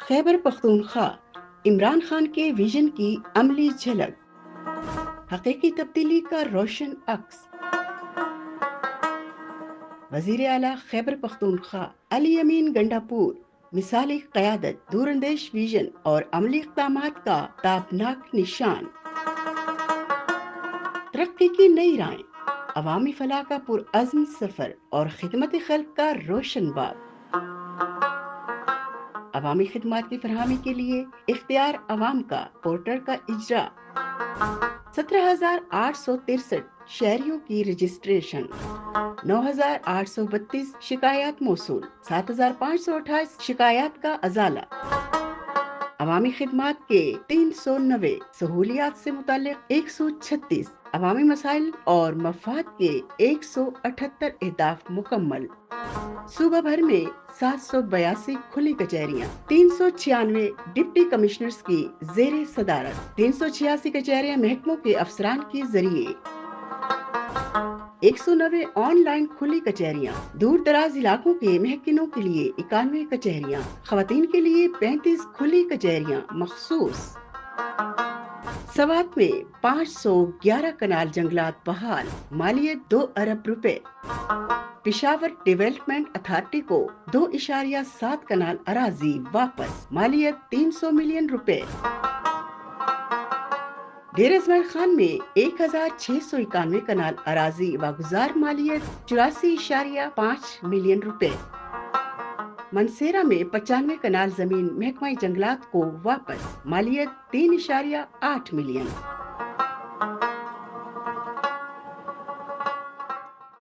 खैबर पख्तूनख्वा इमरान खान के विजन की अमली झलक, हकीकी तब्दीली का रोशन अक्स। वजीर आला खैबर पख्तूनख्वा अली अमीन गंडापुर मिसाली क़यादत, दूरंदेश विजन और अमली इक़दामात का ताबनाक निशान। तरक्की की नई राहें, अवामी फलाह का पुरअज़्म सफ़र और खिदमत खल्क का रोशन बाब। अवामी खिदमात की फरहमी के लिए इख्तियार अवाम का पोर्टल का इजरा। 17,863 शहरियों की रजिस्ट्रेशन, 9,832 शिकायत मौसूल, 7,528 शिकायत का अजाला। अवामी खिदमात के 390, सहूलियात से मुताल्लिक 136, अवामी मसाइल और मफाद के 178 अहदाफ मुकम्मल। सूबा भर में 782 खुली कचहरियाँ, 396 डिप्टी कमिश्नर्स की जेर सदारत, 386 कचहरियाँ महकमों के अफसरान के जरिए, 190 ऑनलाइन खुली कचहरियाँ, दूर दराज इलाकों के महकिनों के लिए 91 कचहरियाँ, खवातीन के लिए 35 खुली कचहरियाँ मखसूस। सवात में 511 कनाल जंगलात बहाल, मालियत 2 अरब रुपए। पेशावर डेवलपमेंट अथॉरिटी को 2.7 कनाल अराजी वापस, मालियत 300 मिलियन रुपए। डेरा इस्माइल खान में 1,691 कनाल अराजी वागुजार, मालियत 84.5 मिलियन रुपए। मनसेरा में 95 कनाल जमीन महकमा जंगलात को वापस, मालियत 3.8 मिलियन।